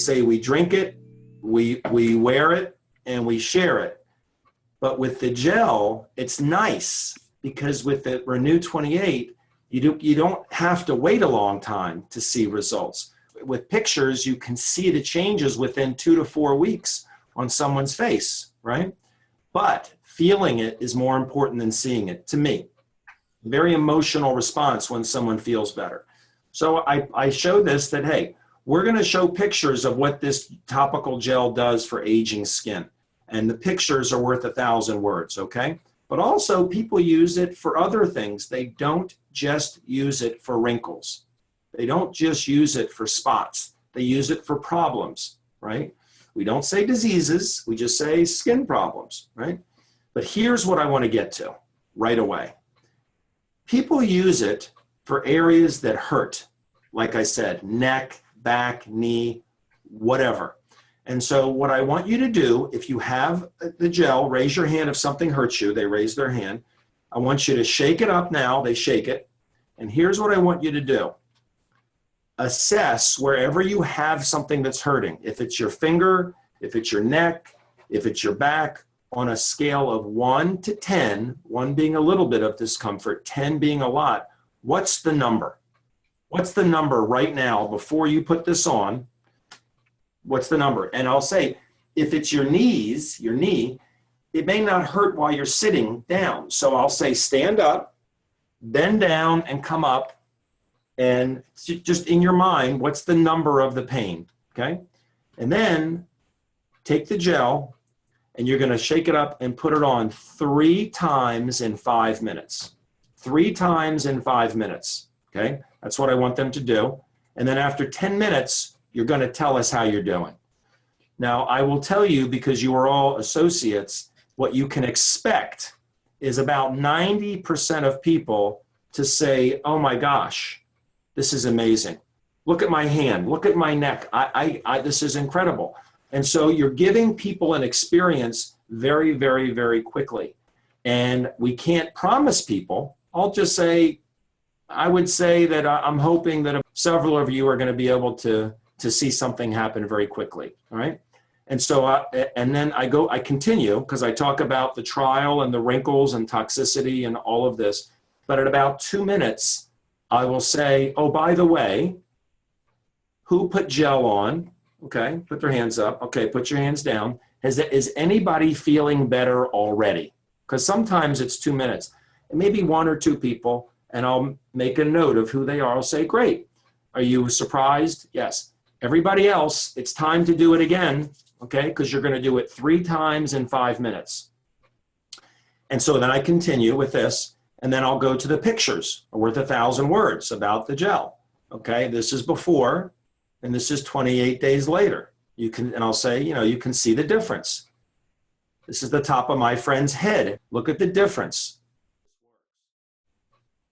say we drink it, we wear it, and we share it. But with the gel, it's nice because with the Renu28, you don't have to wait a long time to see results. With pictures, you can see the changes within 2 to 4 weeks on someone's face, right? But feeling it is more important than seeing it, to me. Very emotional response when someone feels better. So I show this that, hey, we're going to show pictures of what this topical gel does for aging skin. And the pictures are worth 1,000 words, okay? But also people use it for other things. They don't just use it for wrinkles. They don't just use it for spots. They use it for problems, right? We don't say diseases, we just say skin problems, right? But here's what I want to get to right away. People use it for areas that hurt. Like I said, neck, back, knee, whatever. And so what I want you to do, if you have the gel, raise your hand if something hurts you. They raise their hand. I want you to shake it up now. They shake it. And here's what I want you to do. Assess wherever you have something that's hurting. If it's your finger, if it's your neck, if it's your back, on a scale of 1 to 10, 1 being a little bit of discomfort, 10 being a lot, what's the number? What's the number right now before you put this on? What's the number? And I'll say, if it's your knees, your knee, it may not hurt while you're sitting down. So I'll say stand up, bend down, and come up. And just in your mind, what's the number of the pain, okay? And then take the gel, and you're gonna shake it up and put it on 3 times in 5 minutes. 3 times in 5 minutes, okay? That's what I want them to do. And then after 10 minutes, you're gonna tell us how you're doing. Now, I will tell you, because you are all associates, what you can expect is about 90% of people to say, oh my gosh, this is amazing. Look at my hand, look at my neck. This is incredible. And so you're giving people an experience very, very, very quickly. And we can't promise people. I'll just say, I would say that I'm hoping that several of you are going to be able to see something happen very quickly, all right? And so, and then I continue, because I talk about the trial and the wrinkles and toxicity and all of this. But at about 2 minutes, I will say, oh, by the way, who put gel on? Okay, put their hands up. Okay, put your hands down. Is anybody feeling better already? Because sometimes it's 2 minutes. And maybe 1 or 2 people, and I'll make a note of who they are. I'll say, great. Are you surprised? Yes. Everybody else, it's time to do it again, okay? Because you're going to do it 3 times in 5 minutes. And so then I continue with this, and then I'll go to the pictures worth 1,000 words about the gel. Okay, this is before, and this is 28 days later. You can, and I'll say, you know, you can see the difference. This is the top of my friend's head. Look at the difference.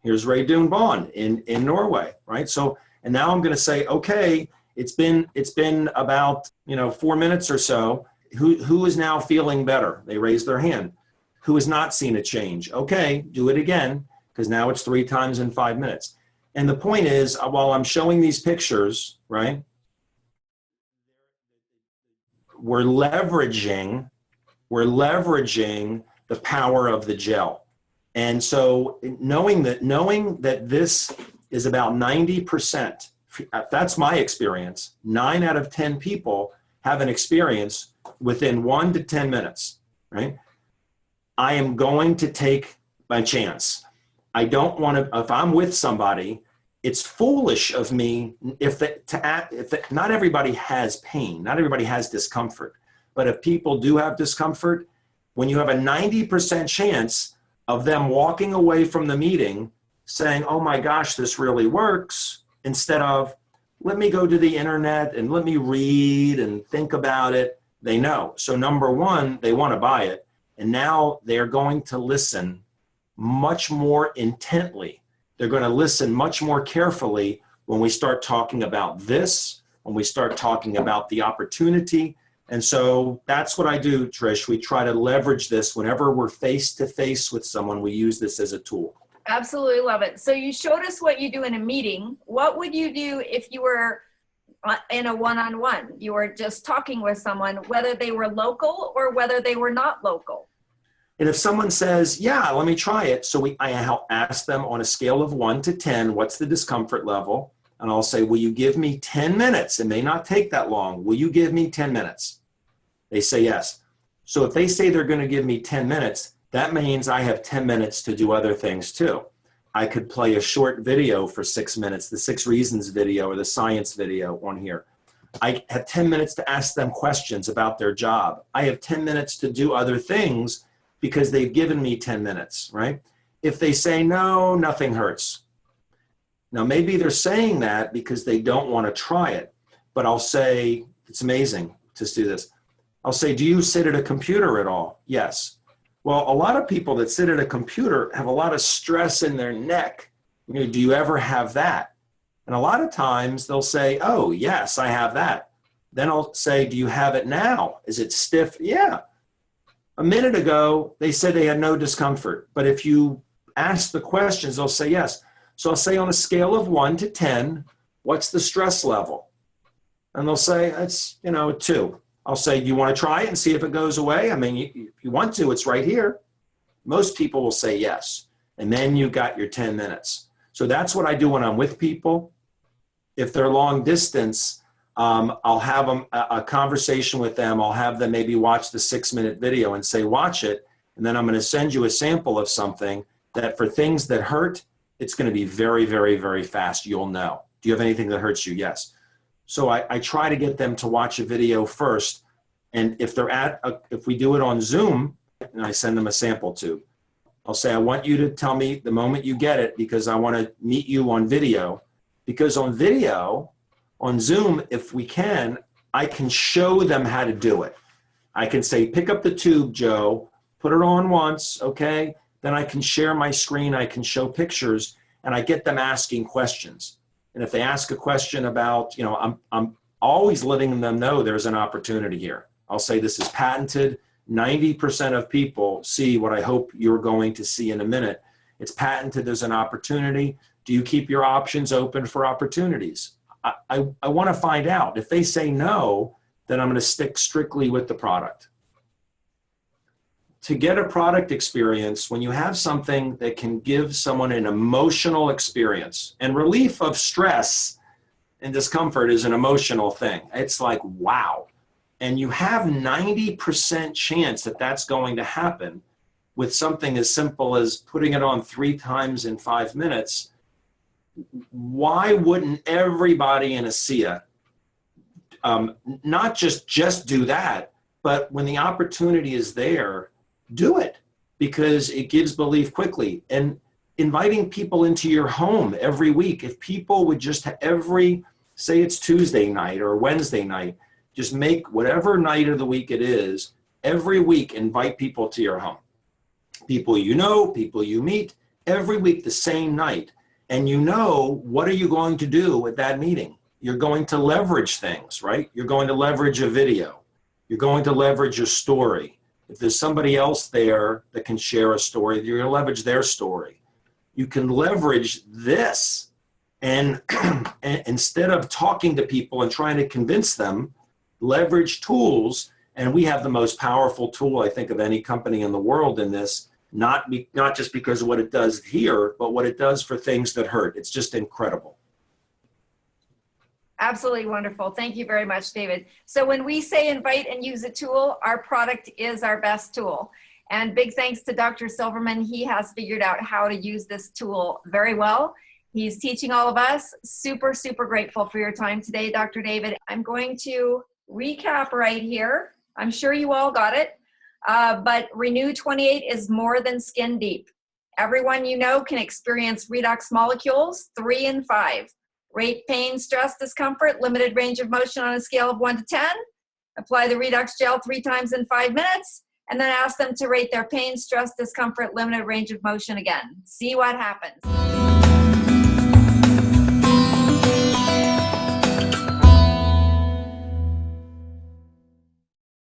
Here's Redox in Norway, right? So, and now I'm going to say, okay, it's been about 4 minutes or so. Who is now feeling better? They raise their hand. Who has not seen a change? Okay, do it again, because now it's 3 times in 5 minutes. And the point is, while I'm showing these pictures, right, we're leveraging the power of the gel. And so knowing that this is about 90%, that's my experience, 9 out of 10 people have an experience within 1 to 10 minutes, right? I am going to take my chance. I don't want to, if I'm with somebody, it's foolish of me not everybody has pain, not everybody has discomfort, but if people do have discomfort, when you have a 90% chance of them walking away from the meeting saying, oh my gosh, this really works, instead of, let me go to the internet and let me read and think about it, they know. So number one, they want to buy it. And now they're going to listen much more intently. They're going to listen much more carefully when we start talking about this, when we start talking about the opportunity. And so that's what I do, Trish. We try to leverage this whenever we're face to face with someone. We use this as a tool. Absolutely love it. So you showed us what you do in a meeting. What would you do if you were in a one-on-one. You were just talking with someone, whether they were local or whether they were not local. And if someone says, yeah, let me try it. So I ask them on a scale of 1 to 10, what's the discomfort level? And I'll say, will you give me 10 minutes? It may not take that long. Will you give me 10 minutes? They say yes. So if they say they're going to give me 10 minutes, that means I have 10 minutes to do other things too. I could play a short video for 6 minutes, the 6 reasons video or the science video on here. I have 10 minutes to ask them questions about their job. I have 10 minutes to do other things because they've given me 10 minutes, right? If they say, no, nothing hurts. Now, maybe they're saying that because they don't want to try it, but I'll say, it's amazing to do this. I'll say, do you sit at a computer at all? Yes. Well, a lot of people that sit at a computer have a lot of stress in their neck. You know, do you ever have that? And a lot of times they'll say, oh, yes, I have that. Then I'll say, do you have it now? Is it stiff? Yeah. A minute ago, they said they had no discomfort. But if you ask the questions, they'll say yes. So I'll say on a scale of 1 to 10, what's the stress level? And they'll say, it's, you know, 2. I'll say, do you want to try it and see if it goes away? I mean, if you want to, it's right here. Most people will say yes. And then you got your 10 minutes. So that's what I do when I'm with people. If they're long distance, I'll have a conversation with them. I'll have them maybe watch the 6-minute video and say, watch it. And then I'm going to send you a sample of something that for things that hurt, it's going to be very, very, very fast. You'll know. Do you have anything that hurts you? Yes. So I try to get them to watch a video first. And if they're if we do it on Zoom, and I send them a sample tube, I'll say, I want you to tell me the moment you get it because I want to meet you on video. Because on video, on Zoom, if we can, I can show them how to do it. I can say, pick up the tube, Joe, put it on once, okay? Then I can share my screen, I can show pictures, and I get them asking questions. And if they ask a question about, you know, I'm always letting them know there's an opportunity here. I'll say this is patented. 90% of people see what I hope you're going to see in a minute. It's patented, there's an opportunity. Do you keep your options open for opportunities? I want to find out. If they say no, then I'm going to stick strictly with the product. To get a product experience, when you have something that can give someone an emotional experience, and relief of stress and discomfort is an emotional thing. It's like, wow. And you have 90% chance that that's going to happen with something as simple as putting it on 3 times in 5 minutes. Why wouldn't everybody in ASEA not just do that, but when the opportunity is there, do it, because it gives belief quickly. And inviting people into your home every week, if people would just say it's Tuesday night or Wednesday night, just make whatever night of the week it is, every week invite people to your home. People you know, people you meet, every week the same night. And you know, what are you going to do at that meeting? You're going to leverage things, right? You're going to leverage a video. You're going to leverage a story. If there's somebody else there that can share a story, you're going to leverage their story. You can leverage this. And instead of talking to people and trying to convince them, leverage tools. And we have the most powerful tool, I think, of any company in the world in this, not just because of what it does here, but what it does for things that hurt. It's just incredible. Absolutely wonderful. Thank you very much, David. So when we say invite and use a tool, our product is our best tool. And big thanks to Dr. Silverman. He has figured out how to use this tool very well. He's teaching all of us. Super, super grateful for your time today, Dr. David. I'm going to recap right here. I'm sure you all got it. But Renu28 is more than skin deep. Everyone you know can experience Redox Molecules 3 and 5. Rate pain, stress, discomfort, limited range of motion on a scale of 1 to 10. Apply the Redox gel 3 times in 5 minutes, and then ask them to rate their pain, stress, discomfort, limited range of motion again. See what happens.